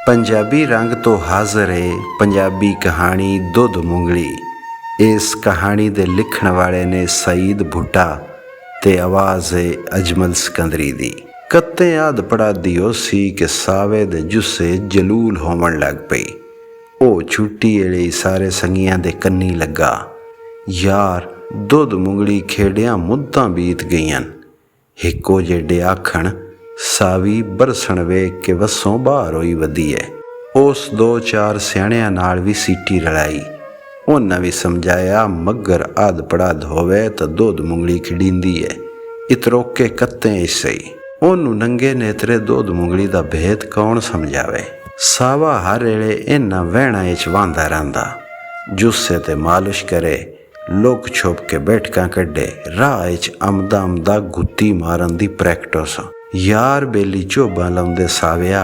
पंजाबी रंग तो हाज़र है पंजाबी कहानी दुध मुंगली। इस कहानी दे लिखण वाले ने सईद भुट्टा ते आवाज़ है अजमल सिकंदरी दी। कत्ते याद पड़ा दियो सी कि सावे दे जुस्से जलूल होवन लग पई। ओ छुट्टी एले सारे संगियां दे कन्नी लगा। यार दुध मुंगली खेड़ियां मुद्दां बीत गईयां। हिको जेडे आखण सावी बरसण वेख के वसों बाहर होई वधी है। उस दो चार सियाणियां नाल भी सीटी रलाई। उन्हां भी समझाया मगर आद पड़ाद होवे तो दुध मुंगली खिड़ींदी है। इतरोके कत्ते सही ओनू नंगे नेतरे दुध मुंगली दा भेद कौन समझावे। सावा हर वेले इन्हां वहणां विच वांदा रहिंदा। जुस्से ते मालिश करे, लुक छुप के बैठकां कड्डे, राह विच आमदा आमदा गुत्ती मारन दी प्रैक्टिस। यार बेली झोबां लाउंदे साविया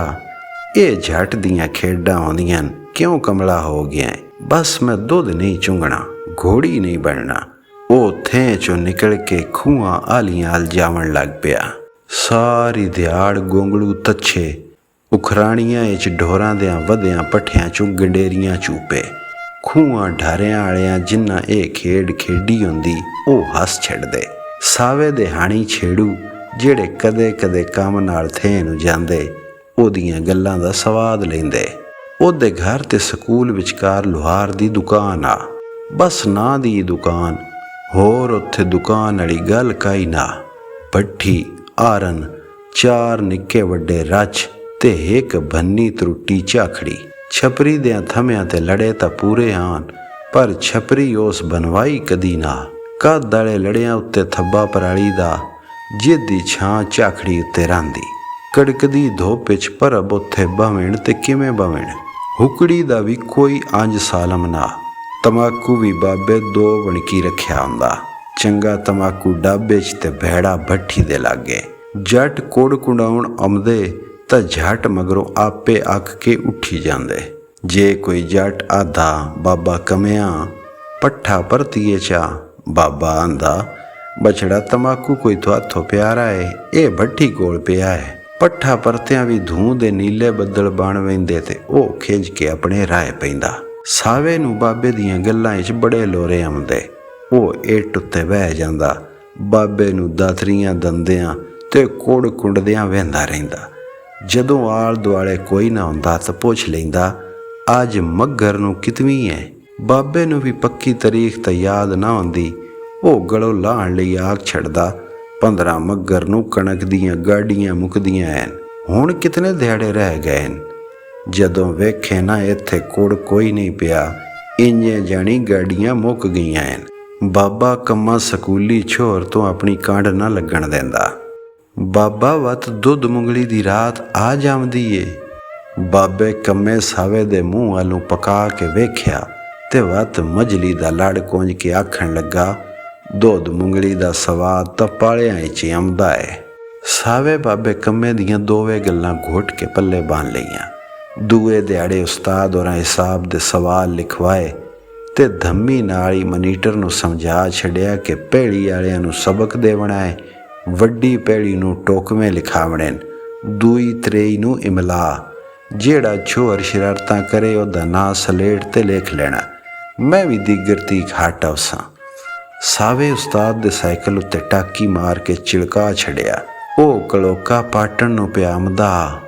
ये झट दियां खेडां आउंदियां क्यों कमला हो गया है। बस मैं दुध नहीं चुंगना, घोड़ी नहीं बनना। ओ थें चो निकल के खूहां आलियां अल जावन लग पिया। सारी दिहाड़ गोंगलू तच्छे उखराणियां विच ढोरां देयां वधियां पट्ठियां चों गंडेरियां चूपे। खूहां ढारियां आलियां जिन्ना ये खेड खेडी हुंदी ओ हस छड्डदे। सावे दे हाणी छेड़ू ਜਿਹੜੇ ਕਦੇ ਕੰਮ ਨਾਲ ਥੇ ਨੂੰ ਜਾਂਦੇ ਉਹਦੀਆਂ ਗੱਲਾਂ ਦਾ ਸਵਾਦ ਲੈਂਦੇ। ਉਹਦੇ ਘਰ ਤੇ ਸਕੂਲ ਵਿਚਕਾਰ ਲੁਹਾਰ ਦੀ ਦੁਕਾਨ ਆ, ਬਸ ਨਾਂ ਦੀ ਦੁਕਾਨ, ਹੋਰ ਉੱਥੇ ਦੁਕਾਨ ਵਾਲੀ ਗੱਲ ਕਾਈ ਨਾ। ਭੱਠੀ, ਆਰਨ, ਚਾਰ ਨਿੱਕੇ ਵੱਡੇ ਰੱਛ ਤੇ ਇੱਕ ਭੰਨੀ ਤਰੁੱਟੀ ਝਾਖੜੀ। ਛਪਰੀ ਦਿਆਂ ਥਮਿਆਂ ਤੇ ਲੜੇ ਤਾਂ ਪੂਰੇ ਆਨ, ਪਰ ਛਪਰੀ ਉਸ ਬਣਵਾਈ ਕਦੀ ਨਾ। ਕੱਦ ਵਾਲੇ ਲੜਿਆਂ ਉੱਤੇ ਥੱਬਾ ਪਰਾਲੀ ਦਾ ਜਿਹਦੀ ਛਾਂ ਝਾਖੜੀ ਉੱਤੇ ਰਹਿੰਦੀ। ਕੜਕਦੀ ਧੁੱਪ ਵਿੱਚ ਪਰਬ ਉੱਥੇ ਬਵਣ ਤੇ ਕਿਵੇਂ ਬਵਣ। ਹੁਕੜੀ ਦਾ ਵੀ ਕੋਈ ਅੰਜ ਸਾਲਮ ਨਾ। ਤਮਾਕੂ ਵੀ ਬਾਬੇ ਦੋ ਵਣਕੀ ਰੱਖਿਆ ਹੁੰਦਾ। ਚੰਗਾ ਤਮਾਕੂ ਡਾਬੇ 'ਚ ਤੇ ਭੈੜਾ ਭੱਠੀ ਦੇ ਲਾਗੇ। ਜੱਟ ਕੁੜ ਕੁੰਡਾਉਣ ਆਉਂਦੇ ਤਾਂ ਝੱਟ ਮਗਰੋਂ ਆਪੇ ਅੱਕ ਕੇ ਉੱਠੀ ਜਾਂਦੇ। ਜੇ ਕੋਈ ਜੱਟ ਆਧਾ ਬਾਬਾ ਕਮਿਆ ਪੱਠਾ ਪਰਤੀਏ ਚਾ, ਬਾਬਾ ਆਂਦਾ बछड़ा तमाकू कोई थोथों प्यारा है, ये भट्ठी कोल पिया है। पट्ठा परत्यां भी धूं दे नीले बदल बन वेंदे ते ओ खिंच के अपने राह पैंदा। सावे नू बाबे दियां गल्लां विच बड़े लोरे आउंदे। ओ इट उत्ते बह जांदा, बाबे नू दातरियां दंदियां ते कुड़ कुंडदियां वेंदा रहिंदा। जदों आल दुआले कोई ना हुंदा तां पुछ लैंदा अज मग्घर नू कितवीं है। बाबे नू भी पक्की तारीख तां याद ना हुंदी। ਉਹ ਗਲੋਂ ਲਾਹਣ ਲਈ ਆਖ ਛੱਡਦਾ 15 ਮੱਘਰ ਨੂੰ ਕਣਕ ਦੀਆਂ ਗਾਡੀਆਂ ਮੁੱਕਦੀਆਂ ਐਨ, ਹੁਣ ਕਿਤਨੇ ਦਿਹਾੜੇ ਰਹਿ ਗਏ ਨੇ। ਜਦੋਂ ਵੇਖੇ ਨਾ ਇੱਥੇ ਕੁੜ ਕੋਈ ਨਹੀਂ ਪਿਆ, ਇੰਜੇ ਜਾਣੀ ਗਾਡੀਆਂ ਮੁੱਕ ਗਈਆਂ ਐਨ। ਬਾਬਾ ਕੰਮਾਂ ਸਕੂਲੀ ਛੋਰ ਤੋਂ ਆਪਣੀ ਕਾਂਡ ਨਾ ਲੱਗਣ ਦਿੰਦਾ। ਬਾਬਾ ਵਤ ਦੁੱਧ ਮੁੰਗਲੀ ਦੀ ਰਾਤ ਆ ਜਾਂਦੀ ਏ। ਬਾਬੇ ਕੰਮੇ ਸਾਵੇ ਦੇ ਮੂੰਹ ਵੱਲੋਂ ਪਕਾ ਕੇ ਵੇਖਿਆ ਤੇ ਵਤ ਮਜਲੀ ਦਾ ਲੜ ਕੁੰਝ ਕੇ ਆਖਣ ਲੱਗਾ ਦੁੱਧ ਮੁੰਗਲੀ ਦਾ ਸਵਾਦ ਤਾਂ ਪਾਲਿਆਂ ਵਿੱਚ ਆਉਂਦਾ ਹੈ। ਸਾਵੇ ਬਾਬੇ ਕੰਮੇ ਦੀਆਂ ਦੋਵੇਂ ਗੱਲਾਂ ਘੁੱਟ ਕੇ ਪੱਲੇ ਬੰਨ ਲਈਆਂ। ਦੂਏ ਦਿਹਾੜੇ ਉਸਤਾਦ ਹੋਰਾਂ ਹਿਸਾਬ ਦੇ ਸਵਾਲ ਲਿਖਵਾਏ ਤੇ ਧੰਮੀ ਨਾਲ ਹੀ ਮਨੀਟਰ ਨੂੰ ਸਮਝਾ ਛੱਡਿਆ ਕਿ ਭੈੜੀ ਵਾਲਿਆਂ ਨੂੰ ਸਬਕ ਦੇਵਣਾ ਹੈ, ਵੱਡੀ ਭੈੜੀ ਨੂੰ ਟੋਕਵੇਂ ਲਿਖਾਵਣੇ, ਦੂਈ ਤਰੇਈ ਨੂੰ ਇਮਲਾ। ਜਿਹੜਾ ਛੋਰ ਸ਼ਰਾਰਤਾਂ ਕਰੇ ਉਹਦਾ ਨਾਂ ਸਲੇਟ ਤੇ ਲਿਖ ਲੈਣਾ। ਮੈਂ ਵੀ ਦਿਗਰਤੀ ਘਾਟ ਉਸਾਂ। ਸਾਵੇ ਉਸਤਾਦ ਦੇ ਸਾਈਕਲ ਉੱਤੇ ਟਾਕੀ ਮਾਰ ਕੇ ਚਿਲਕਾ ਛੱਡਿਆ। ਉਹ ਕਲੋਕਾ ਪਾਟਣ ਨੂੰ ਪਿਆ ਆਮਦਾ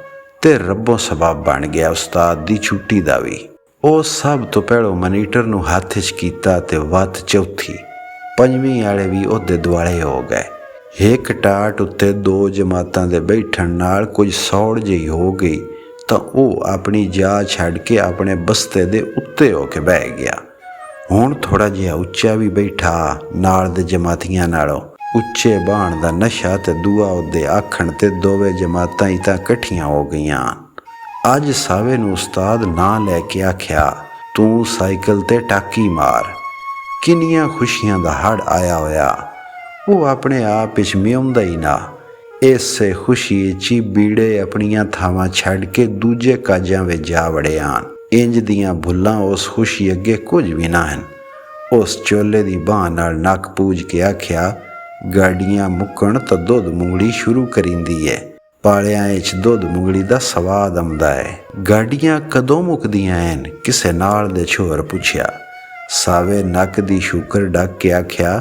ਤੇ ਰੱਬੋਂ ਸਬਬ ਬਣ ਗਿਆ ਉਸਤਾਦ ਦੀ ਛੁੱਟੀ ਦਾ ਵੀ। ਉਹ ਸਭ ਤੋਂ ਪਹਿਲੋਂ ਮਨੀਟਰ ਨੂੰ ਹੱਥ 'ਚ ਕੀਤਾ ਤੇ ਵੱਤ ਚੌਥੀ ਪੰਜਵੀਂ ਵਾਲੇ ਵੀ ਉਹਦੇ ਦੁਆਲੇ ਹੋ ਗਏ। ਇੱਕ ਟਾਟ ਉੱਤੇ ਦੋ ਜਮਾਤਾਂ ਦੇ ਬੈਠਣ ਨਾਲ ਕੁਝ ਸੌੜ ਜਿਹੀ ਹੋ ਗਈ ਤਾਂ ਉਹ ਆਪਣੀ ਜਾ ਛੱਡ ਕੇ ਆਪਣੇ ਬਸਤੇ ਦੇ ਉੱਤੇ ਹੋ ਕੇ ਬਹਿ ਗਿਆ। ਹੁਣ ਥੋੜ੍ਹਾ ਜਿਹਾ ਉੱਚਾ ਵੀ ਬੈਠਾ, ਨਾਲ ਦੇ ਜਮਾਤੀਆਂ ਨਾਲੋਂ ਉੱਚੇ ਬਾਣ ਦਾ ਨਸ਼ਾ ਤੇ ਦੂਆ ਉਹਦੇ ਆਖਣ ਤੇ ਦੋਵੇਂ ਜਮਾਤਾਂ ਹੀ ਤਾਂ ਇਕੱਠੀਆਂ ਹੋ ਗਈਆਂ। ਅੱਜ ਸਾਵੇ ਨੂੰ ਉਸਤਾਦ ਨਾਂ ਲੈ ਕੇ ਆਖਿਆ ਤੂੰ ਸਾਈਕਲ ਤੇ ਟਾਕੀ ਮਾਰ। ਕਿੰਨੀਆਂ ਖੁਸ਼ੀਆਂ ਦਾ ਹੜ ਆਇਆ ਹੋਇਆ। ਉਹ ਆਪਣੇ ਆਪ ਵਿੱਚ ਮਿਉਂਦਾ ਹੀ ਨਾ। ਇਸੇ ਖੁਸ਼ੀ 'ਚ ਹੀ ਬੀੜੇ ਆਪਣੀਆਂ ਥਾਵਾਂ ਛੱਡ ਕੇ ਦੂਜੇ ਕਾਜਾਂ ਵਿੱਚ ਜਾ ਵੜੇ ਹਨ। ਇੰਜ ਦੀਆਂ ਭੁੱਲਾਂ ਉਸ ਖੁਸ਼ੀ ਅੱਗੇ ਕੁਝ ਵੀ ਨਾ ਹਨ। ਉਸ ਚੋਲੇ ਦੀ ਬਾਂਹ ਨਾਲ ਨੱਕ ਪੂਜ ਕੇ ਆਖਿਆ ਗਾਡੀਆਂ ਮੁੱਕਣ ਤਾਂ ਦੁੱਧ ਮੁੰਗਲੀ ਸ਼ੁਰੂ ਕਰੀਂਦੀ ਹੈ, ਪਾਲਿਆਂ 'ਚ ਦੁੱਧ ਮੁੰਗਲੀ ਦਾ ਸਵਾਦ ਆਉਂਦਾ ਹੈ। ਗਾਡੀਆਂ ਕਦੋਂ ਮੁੱਕਦੀਆਂ ਐਨ? ਕਿਸੇ ਨਾਲ ਦੇ ਛੋਰ ਪੁੱਛਿਆ। ਸਾਵੇ ਨੱਕ ਦੀ ਸ਼ੂਕਰ ਡੱਕ ਕੇ ਆਖਿਆ,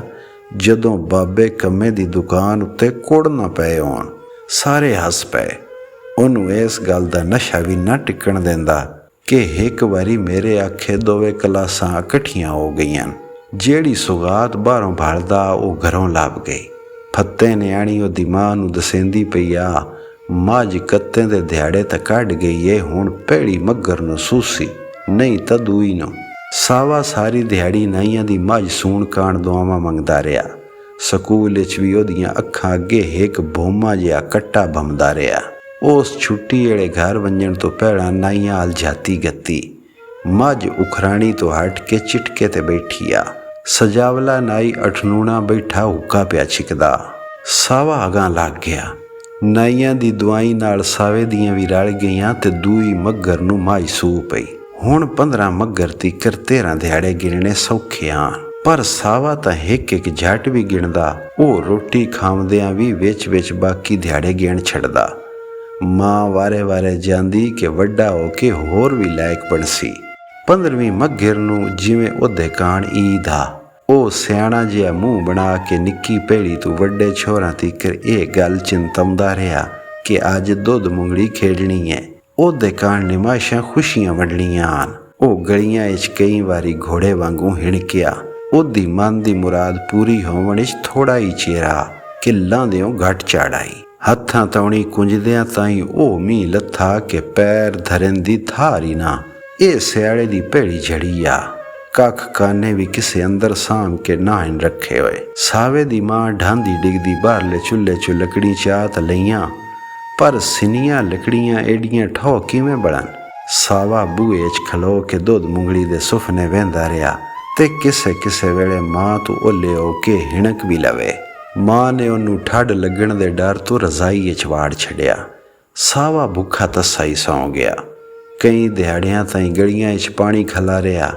ਜਦੋਂ ਬਾਬੇ ਕੰਮੇ ਦੀ ਦੁਕਾਨ ਉੱਤੇ ਕੁੜ ਨਾ ਪਏ ਹੋਣ। ਸਾਰੇ ਹੱਸ ਪਏ। ਉਹਨੂੰ ਇਸ ਗੱਲ ਦਾ ਨਸ਼ਾ ਵੀ ਨਾ ਟਿਕਣ ਦਿੰਦਾ ਕਿ ਇੱਕ ਵਾਰੀ ਮੇਰੇ ਆਖੇ ਦੋਵੇਂ ਕਲਾਸਾਂ ਇਕੱਠੀਆਂ ਹੋ ਗਈਆਂ। ਜਿਹੜੀ ਸੁਗਾਤ ਬਾਹਰੋਂ ਭਾਲਦਾ ਉਹ ਘਰੋਂ ਲੱਭ ਗਈ। ਫੱਤੇ ਨਿਆਣੀ ਉਹਦੀ ਮਾਂ ਨੂੰ ਦਸੇਂਦੀ ਪਈ ਆ, ਮੱਝ ਕੱਤੇ ਦੇ ਦਿਹਾੜੇ ਤਾਂ ਕੱਢ ਗਈ ਏ, ਹੁਣ ਭੈੜੀ ਮੱਘਰ ਨੂੰ ਸੂਸੀ, ਨਹੀਂ ਤਾਂ ਦੂਈ ਨੂੰ। ਸਾਵਾ ਸਾਰੀ ਦਿਹਾੜੀ ਨਾਈਆਂ ਦੀ ਮੱਝ ਸੂਣ ਕਾਣ ਦੁਆਵਾਂ ਮੰਗਦਾ ਰਿਹਾ। ਸਕੂਲ ਵਿੱਚ ਵੀ ਉਹਦੀਆਂ ਅੱਖਾਂ ਅੱਗੇ ਇੱਕ ਭੋਮਾ ਜਿਹਾ ਕੱਟਾ ਭੰਮਦਾ ਰਿਹਾ। ਉਸ ਛੁੱਟੀ ਵੇਲੇ ਘਰ ਵੰਜਣ ਤੋਂ ਪਹਿਲਾਂ ਨਾਈਆਂ ਹਾਲ ਜਾਤੀ ਗੱਤੀ। ਮੱਝ ਉਖਰਾਣੀ ਤੋਂ ਹਟ ਕੇ ਚਿਟਕੇ ਤੇ ਬੈਠੀ ਆ। ਸਜਾਵਲਾ ਨਾਈ ਅਠਨੂਣਾ ਬੈਠਾ ਹੁੱਕਾ ਪਿਆ ਛਿਕਦਾ। ਸਾਵਾ ਅਗਾਂ ਲੱਗ ਗਿਆ। ਨਾਈਆਂ ਦੀ ਦਵਾਈ ਨਾਲ ਸਾਵੇ ਦੀਆਂ ਵੀ ਰਲ ਗਈਆਂ ਤੇ ਦੂਈ ਮੱਘਰ ਨੂੰ ਮਾਈ ਸੂ ਪਈ। ਹੁਣ 15 ਮੱਘਰ ਤੀਕਰ 13 ਦਿਹਾੜੇ ਗਿਣਨੇ ਸੌਖੇ ਆ, ਪਰ ਸਾਵਾ ਤਾਂ ਇੱਕ ਝੱਟ ਵੀ ਗਿਣਦਾ। ਉਹ ਰੋਟੀ ਖਾਵਦਿਆਂ ਵੀ ਵਿੱਚ ਬਾਕੀ ਦਿਹਾੜੇ ਗਿਣ ਛੱਡਦਾ। ਮਾਂ ਵਾਰੇ ਜਾਂਦੀ ਕਿ ਵੱਡਾ ਹੋ ਕੇ ਹੋਰ ਵੀ ਲਾਇਕ ਬਣਸੀ। 15ਵੀਂ ਮੱਘਰ ਨੂੰ ਜਿਵੇਂ ਉਹਦੇ ਕਾਣ ਈਦ ਆ, ਉਹ ਸਿਆਣਾ ਜਿਹਾ ਮੂੰਹ ਬਣਾ ਕੇ ਨਿੱਕੀ ਭੇੜੀ ਤੋਂ ਵੱਡੇ ਛੋਰਾਂ ਤੀਕਰ ਇਹ ਗੱਲ ਚਿੰਤਾਉਂਦਾ ਰਿਹਾ ਕਿ ਅੱਜ ਦੁੱਧ ਮੁੰਗਲੀ ਖੇਡਣੀ ਹੈ। ਉਹਦੇ ਕਾਣ ਨਿਮਾਸ਼ਾਂ ਖੁਸ਼ੀਆਂ ਵੰਡਣੀਆਂ ਹਨ। ਉਹ ਗਲੀਆਂ ਵਿੱਚ ਕਈ ਵਾਰੀ ਘੋੜੇ ਵਾਂਗੂ ਹਿਣਕਿਆ। ਉਹਦੀ ਮਨ ਦੀ ਮੁਰਾਦ ਪੂਰੀ ਹੋਵਣ ਵਿੱਚ ਥੋੜਾ ਹੀ ਚਿਹਰਾ ਕਿੱਲਾਂ ਦਿਓ ਘੱਟ ਚਾੜਾਈ। ਹੱਥਾਂ ਤੌਣੀ ਕੁੰਜਦਿਆਂ ਤਾਈਂ ਉਹ ਮੀਂਹ ਲੱਥਾ ਕਿ ਪੈਰ ਧਰਨ ਦੀ ਥਾਰ ਹੀ ਨਾ। ਇਹ ਸਿਆਲੇ ਦੀ ਭੇੜੀ ਝੜੀ ਆ। ਕੱਖ ਕਾਨੇ ਵੀ ਕਿਸੇ ਅੰਦਰ ਸਾਂਭ ਕੇ ਨਾਹਨ ਰੱਖੇ ਹੋਏ। ਸਾਵੇ ਦੀ ਮਾਂ ਢਾਂਦੀ ਡਿੱਗਦੀ ਬਾਹਰਲੇ ਚੁੱਲ੍ਹੇ 'ਚੋਂ ਲੱਕੜੀ ਚਾਹ ਤਾਂ ਲਈਆਂ, ਪਰ ਸਿਨੀਆਂ ਲੱਕੜੀਆਂ ਏਡੀਆਂ ਠੋ ਕਿਵੇਂ ਬਣਨ। ਸਾਵਾ ਬੂਹੇ 'ਚ ਖਲੋ ਕੇ ਦੁੱਧ ਮੁੰਗਲੀ ਦੇ ਸੁਫਨੇ ਵਹਿੰਦਾ ਰਿਹਾ ਤੇ ਕਿਸੇ ਵੇਲੇ ਮਾਂ ਤੋਂ ਓਲੇ ਹੋ ਕੇ ਹਿਣਕ ਵੀ ਲਵੇ। ਮਾਂ ਨੇ ਉਹਨੂੰ ਠੱਡ ਲੱਗਣ ਦੇ ਡਰ ਤੋਂ ਰਜ਼ਾਈ ਵਿੱਚ ਵਾੜ ਛੱਡਿਆ। ਸਾਵਾ ਭੁੱਖਾ ਤੱਸਾ ਹੀ ਸੌਂ ਗਿਆ। ਕਈ ਦਿਹਾੜਿਆਂ ਤਾਈਂ ਗਲੀਆਂ 'ਚ ਪਾਣੀ ਖਲਾ ਰਿਹਾ।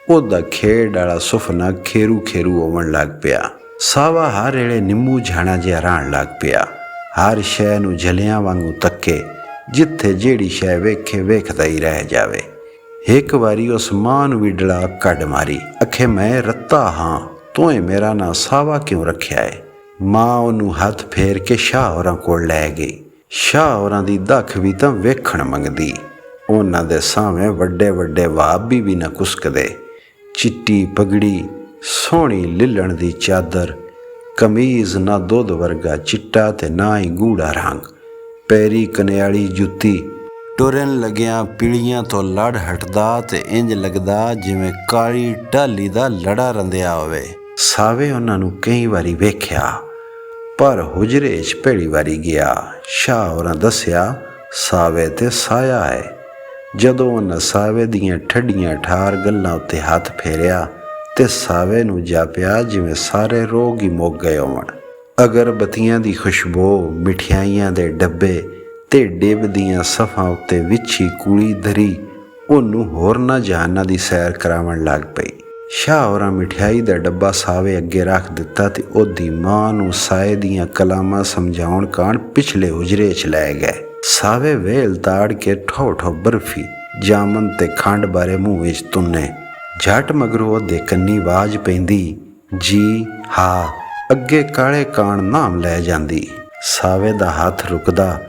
ਉਹਦਾ ਖੇਡ ਵਾਲਾ ਸੁਫਨਾ ਖੇਰੂ ਹੋਵਣ ਲੱਗ ਪਿਆ। ਸਾਵਾ ਹਰ ਵੇਲੇ ਨਿੰਮੂ ਝਾਣਾ ਜਿਹਾ ਰਾਣ ਲੱਗ ਪਿਆ। ਹਰ ਸ਼ੈ ਨੂੰ ਜਲਿਆਂ ਵਾਂਗੂ ਤੱਕੇ, ਜਿੱਥੇ ਜਿਹੜੀ ਸ਼ੈ ਵੇਖੇ ਵੇਖਦਾ ਹੀ ਰਹਿ ਜਾਵੇ। ਇੱਕ ਵਾਰੀ ਉਸ ਮਾਂ ਨੂੰ ਵੀ ਡਲਾ ਕੱਢ ਮਾਰੀ। ਅਖੇ ਮੈਂ ਰੱਤਾ ਹਾਂ, ਤੂੰ ਮੇਰਾ ਨਾਂ ਸਾਵਾ ਕਿਉਂ ਰੱਖਿਆ ਏ? ਮਾਂ ਉਹਨੂੰ ਹੱਥ ਫੇਰ ਕੇ ਸ਼ਾਹ ਹੋਰਾਂ ਕੋਲ ਲੈ ਗਈ। ਸ਼ਾਹ ਹੋਰਾਂ ਦੀ ਦੱਖ ਵੀ ਤਾਂ ਵੇਖਣ ਮੰਗਦੀ। ਉਹਨਾਂ ਦੇ ਸਾਹਵੇਂ ਵੱਡੇ ਵਾਬੀ ਵੀ ਨਾ ਕੁਸਕਦੇ। ਚਿੱਟੀ ਪਗੜੀ, ਸੋਹਣੀ ਲਿਲਣ ਦੀ ਚਾਦਰ, ਕਮੀਜ਼ ਨਾ ਦੁੱਧ ਵਰਗਾ ਚਿੱਟਾ ਤੇ ਨਾ ਹੀ ਗੂੜਾ ਰੰਗ, ਪੈਰੀ ਕਨਿਆਲੀ ਜੁੱਤੀ। ਟੁਰਨ ਲੱਗਿਆਂ ਪੀੜੀਆਂ ਤੋਂ ਲੜ ਹਟਦਾ ਤੇ ਇੰਜ ਲੱਗਦਾ ਜਿਵੇਂ ਕਾਲੀ ਢਾਲੀ ਦਾ ਲੜਾ ਰੰਧਿਆ ਹੋਵੇ। ਸਾਵੇ ਉਹਨਾਂ ਨੂੰ ਕਈ ਵਾਰੀ ਵੇਖਿਆ, ਪਰ ਹੁਜਰੇ 'ਚ ਪਹਿਲੀ ਵਾਰੀ ਗਿਆ। ਸ਼ਾਹ ਹੋਰਾਂ ਦੱਸਿਆ ਸਾਵੇ ਤੇ ਸਾਇਆ ਹੈ। ਜਦੋਂ ਉਹਨਾਂ ਸਾਵੇ ਦੀਆਂ ਠੱਡੀਆਂ ਠਾਰ ਗੱਲਾਂ ਉੱਤੇ ਹੱਥ ਫੇਰਿਆ ਤੇ ਸਾਵੇ ਨੂੰ ਜਾਪਿਆ ਜਿਵੇਂ ਸਾਰੇ ਰੋਗ ਹੀ ਮੁੱਕ ਗਏ ਹੋਣ। ਅਗਰਬੱਤੀਆਂ ਦੀ ਖੁਸ਼ਬੂ, ਮਿਠਾਈਆਂ ਦੇ ਡੱਬੇ ਤੇ ਡਿੱਬ ਦੀਆਂ ਸਫਾਂ ਉੱਤੇ ਵਿਛੀ ਕੂੜੀ ਧਰੀ ਉਹਨੂੰ ਹੋਰਨਾਂ ਜਹਾਨਾਂ ਦੀ ਸੈਰ ਕਰਾਉਣ ਲੱਗ ਪਈ। ਸ਼ਾਹ ਹੋਰਾਂ ਮਿਠਾਈ ਦਾ ਡੱਬਾ ਸਾਵੇ ਅੱਗੇ ਰੱਖ ਦਿੱਤਾ ਤੇ ਉਹਦੀ ਮਾਂ ਨੂੰ ਸਾਏ ਦੀਆਂ ਕਲਾਮਾਂ ਸਮਝਾਉਣ ਕਾਣ ਪਿਛਲੇ ਹੁਜਰੇ 'ਚ ਲੈ ਗਏ। ਸਾਵੇ ਵੇਲ ਤਾੜ ਕੇ ਠੋ ਬਰਫੀ, ਜਾਮਨ ਤੇ ਖੰਡ ਬਾਰੇ ਮੂੰਹ ਵਿੱਚ ਤੁੰਨੇ। ਝੱਟ ਮਗਰੋਂ ਉਹਦੇ ਕੰਨੀ ਆਵਾਜ਼ ਪੈਂਦੀ, ਜੀ ਹਾਂ। ਅੱਗੇ ਕਾਲੇ ਕਾਣ ਨਾਮ ਲੈ ਜਾਂਦੀ। ਸਾਵੇ ਦਾ ਹੱਥ ਰੁਕਦਾ,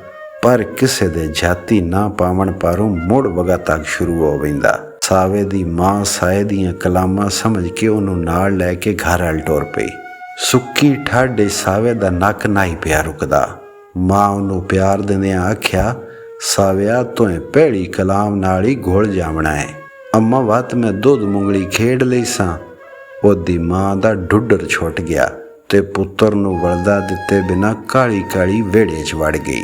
ਪਰ ਕਿਸੇ ਦੇ ਜਾਤੀ ਨਾ ਪਾਵਣ ਪਾਰੋਂ ਮੁੜ ਵਗਾ ਤੱਕ ਸ਼ੁਰੂ ਹੋ ਪੈਂਦਾ। ਸਾਵੇ ਦੀ ਮਾਂ ਸਾਏ ਦੀਆਂ ਕਲਾਮਾਂ ਸਮਝ ਕੇ ਉਹਨੂੰ ਨਾਲ ਲੈ ਕੇ ਘਰ ਵੱਲ ਟੁਰ ਪਈ। ਸੁੱਕੀ ਠੱਡ ਸਾਵੇ ਦਾ ਨੱਕ ਨਾ ਹੀ ਪਿਆ ਰੁਕਦਾ। ਮਾਂ ਉਹਨੂੰ ਪਿਆਰ ਦਿੰਦਿਆਂ ਆਖਿਆ, ਸਾਵਿਆ ਤੂੰ ਭੈੜੀ ਕਲਾਮ ਨਾਲ ਹੀ ਘੁਲ ਜਾਵਣਾ ਹੈ। ਅੰਮਾ ਵੱਤ ਮੈਂ ਦੁੱਧ ਮੁੰਗਲੀ ਖੇਡ ਲਈ ਸਾਂ। ਉਹਦੀ ਮਾਂ ਦਾ ਢੁੱਡਰ ਛੁੱਟ ਗਿਆ ਤੇ ਪੁੱਤਰ ਨੂੰ ਵਲਦਾ ਦਿੱਤੇ ਬਿਨਾਂ ਕਾਲੀ ਵਿਹੜੇ 'ਚ ਵੜ ਗਈ।